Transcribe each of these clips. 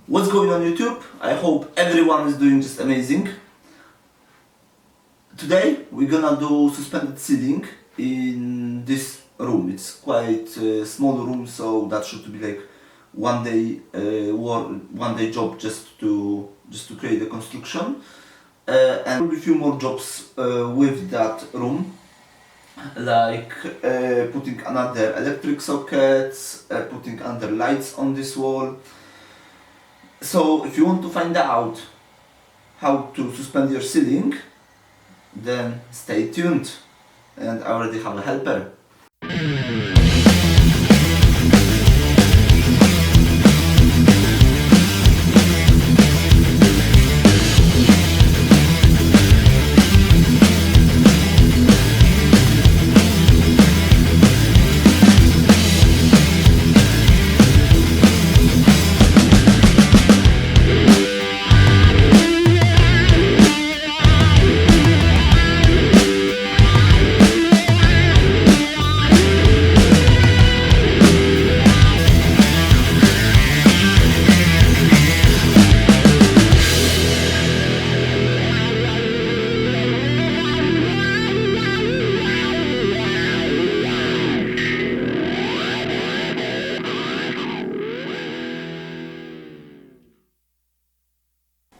What's going on YouTube? I hope everyone is doing just amazing. Today we're gonna do suspended ceiling in this room. It's quite a small room, so that should be like one day job just to create the construction. And will be a few more jobs with that room, like putting another electric sockets, putting other lights on this wall. So if you want to find out how to suspend your ceiling, then stay tuned, and I already have a helper.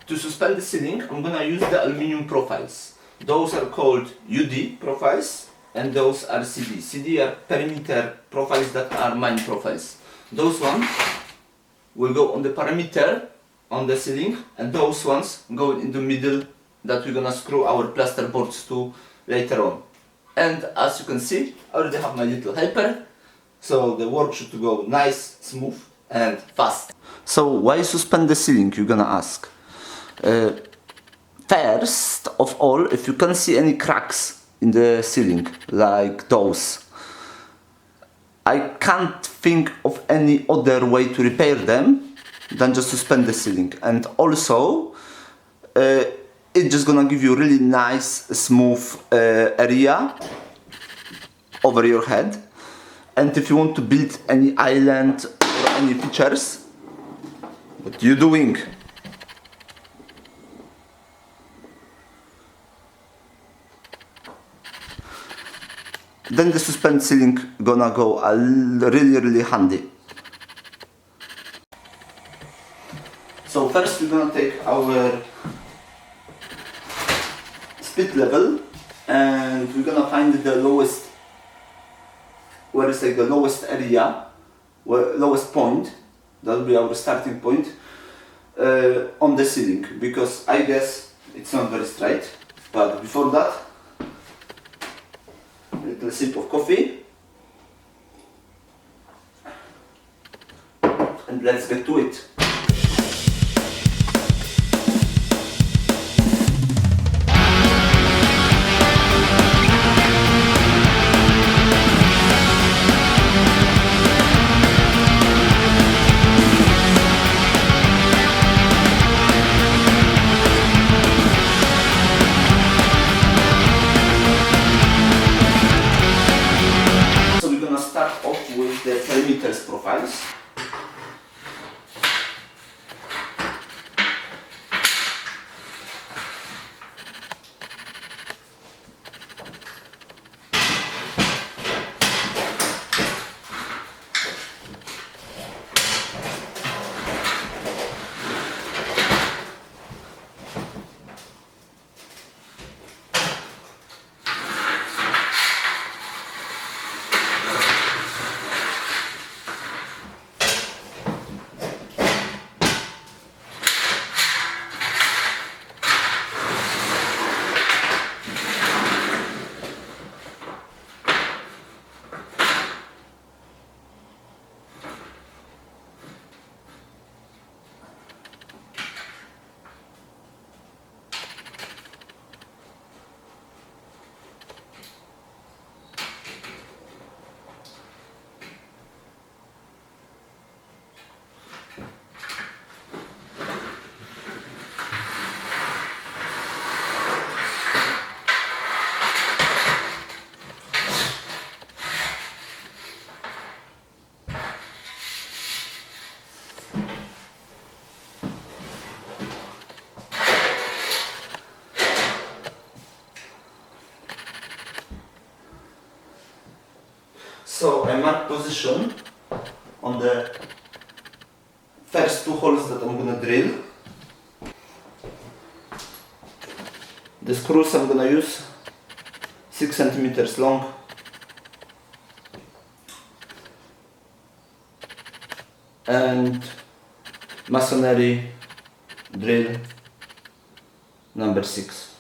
To suspend the ceiling, I'm gonna use the aluminum profiles. Those are called UD profiles, and those are CD. CD are perimeter profiles that are mine profiles. Those ones will go on the perimeter on the ceiling, and those ones go in the middle that we're gonna screw our plaster boards to later on. And as you can see, I already have my little helper, so the work should go nice, smooth and fast. So why suspend the ceiling, you're gonna ask? First of all, if you can see any cracks in the ceiling, like those, I can't think of any other way to repair them than just suspend the ceiling. And also, it's just gonna give you really nice, smooth area over your head. And if you want to build any island or any features, what you doing? Then the suspended ceiling gonna go really handy. So first we're gonna take our split level, and we're gonna find the lowest, where is like the lowest area, lowest point. That will be our starting point on the ceiling, because I guess it's not very straight. But before that, a little sip of coffee, and let's get to it. Start off with the perimeters profiles. So I mark position on the first 2 holes that I'm gonna drill. The screws I'm gonna use 6 centimeters long. And masonry drill number 6.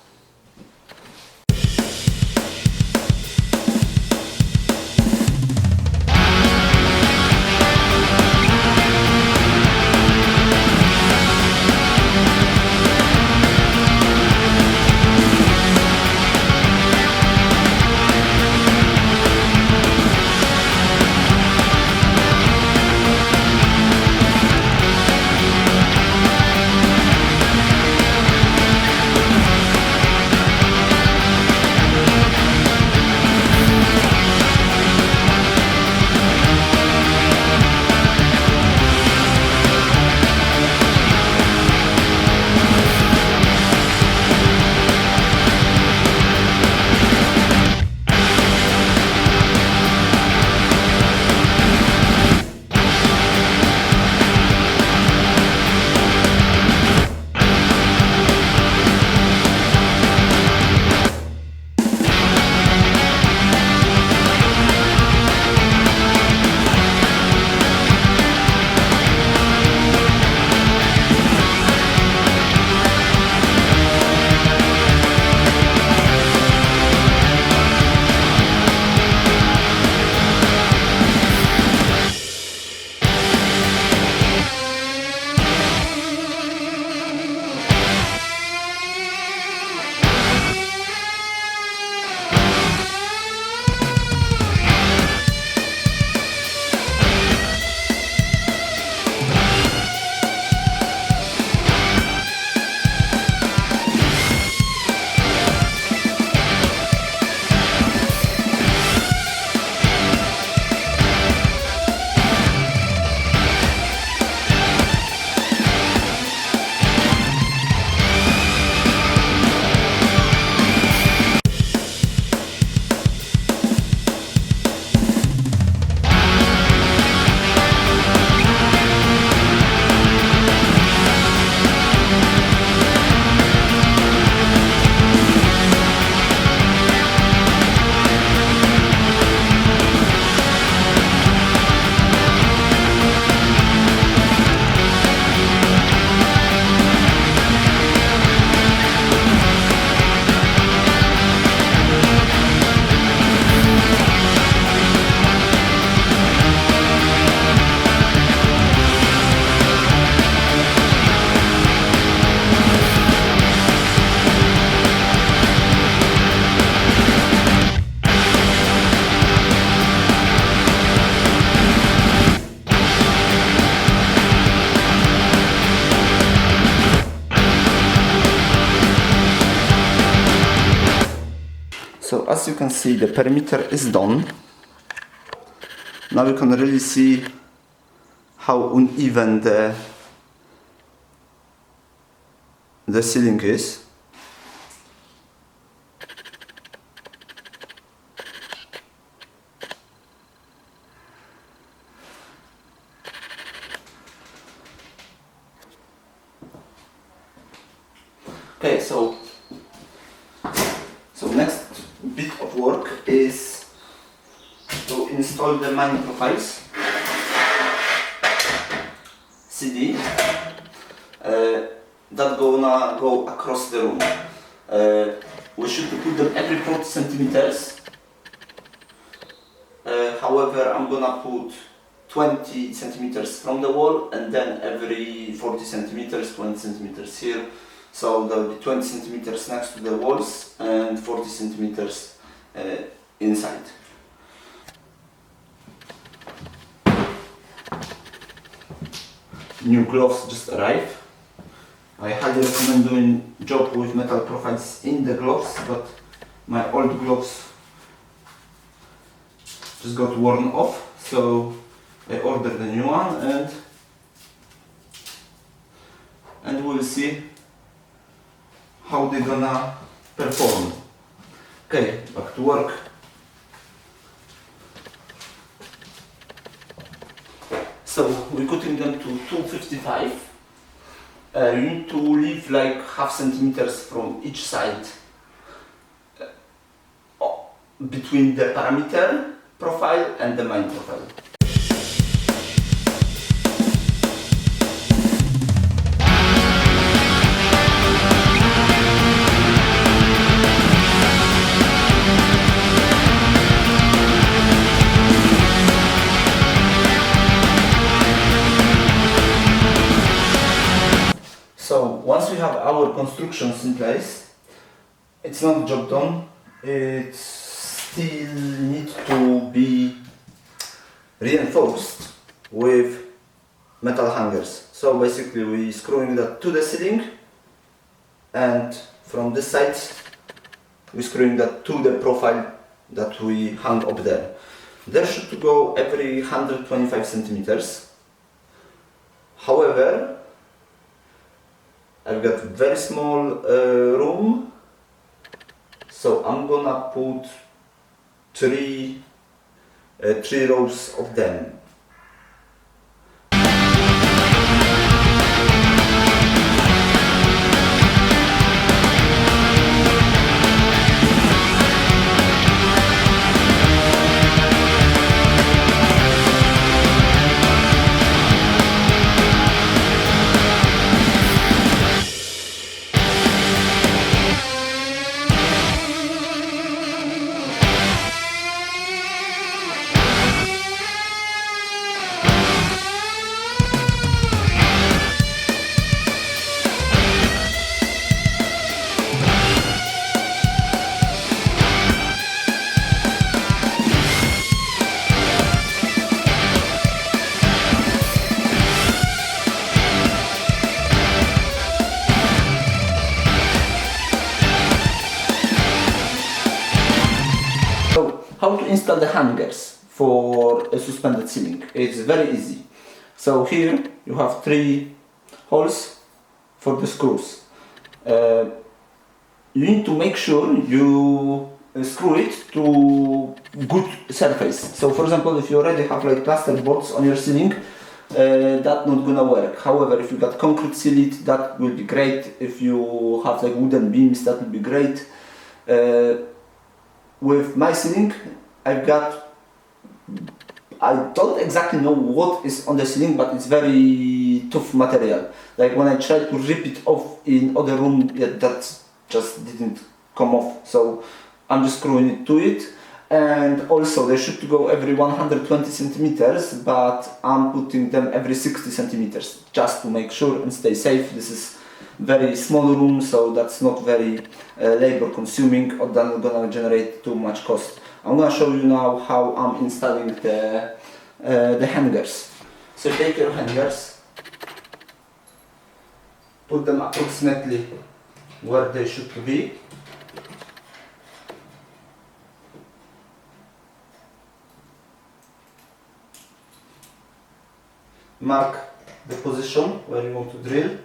So as you can see, the perimeter is done. Now you can really see how uneven the ceiling is. Okay, so next bit of work is to install the main profiles CD that gonna go across the room. We should put them every 40 centimeters. However, I'm gonna put 20 centimeters from the wall and then every 40 centimeters, 20 centimeters here. So there will be 20 centimeters next to the walls and 40 centimeters inside. New gloves just arrived. I highly recommend doing job with metal profiles in the gloves, but my old gloves just got worn off, so I ordered a new one and we'll see how they're gonna perform. Okay, back to work. we're cutting them to 255. You need to leave like half centimeters from each side between the parameter profile and the main profile. So once we have our constructions in place, it's not job done. It still needs to be reinforced with metal hangers. So basically we screwing that to the ceiling, and from this side we screwing that to the profile that we hang up there. There should go every 125 centimeters. However, I've got very small room, so I'm gonna put three rows of them. So how to install the hangers for a suspended ceiling? It's very easy. So here you have 3 holes for the screws. You need to make sure you screw it to good surface. So for example, if you already have like plaster boards on your ceiling, that's not gonna work. However, if you got concrete sealed, that will be great. If you have like wooden beams, that will be great. With my ceiling, I don't exactly know what is on the ceiling, but it's very tough material. Like when I tried to rip it off in other room, that just didn't come off. So I'm just screwing it to it. And also they should go every 120 centimeters, but I'm putting them every 60 centimeters just to make sure and stay safe. This is very small room, so that's not very labor consuming or not gonna generate too much cost. I'm gonna show you now how I'm installing the hangers. So take your hangers, put them approximately where they should be. Mark the position where you want to drill.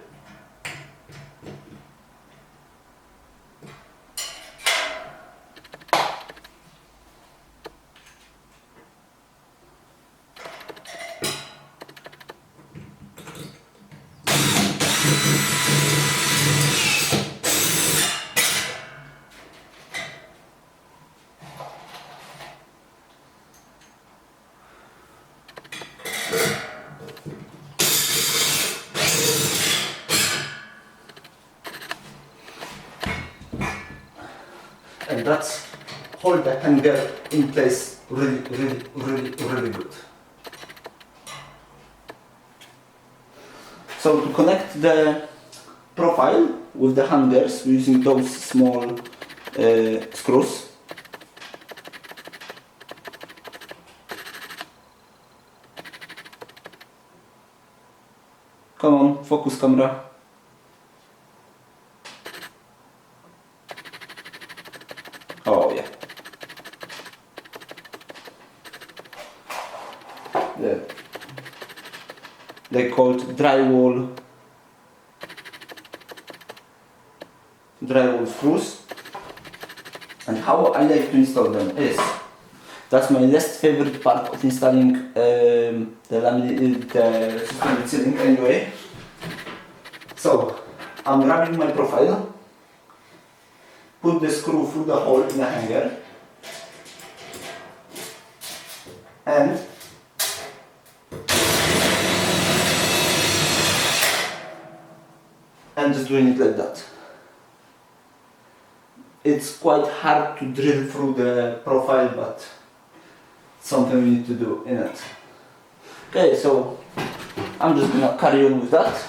And that's hold the hanger in place really good. So to connect the profile with the hangers, we're using those small screws. Come on, focus camera. Oh yeah. They called drywall screws. And how I like to install them is That's my least favorite part of installing the suspended ceiling anyway. So I'm grabbing my profile, put the screw through the hole in the hanger, and just doing it like that. It's quite hard to drill through the profile, but something we need to do in it. Okay, so I'm just gonna carry on with that.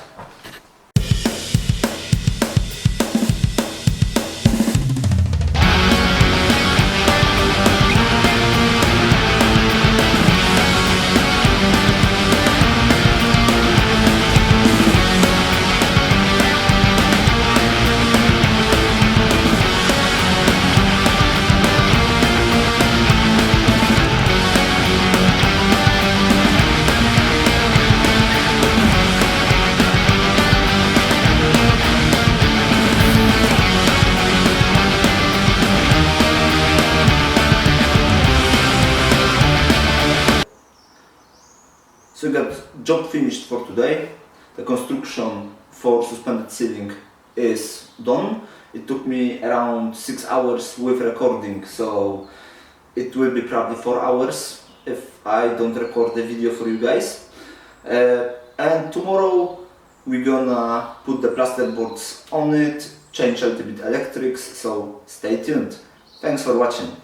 So we got job finished for today. The construction for suspended ceiling is done. It took me around 6 hours with recording, so it will be probably 4 hours if I don't record the video for you guys. And tomorrow we're gonna put the plasterboards on it, change a little bit electrics, so stay tuned. Thanks for watching.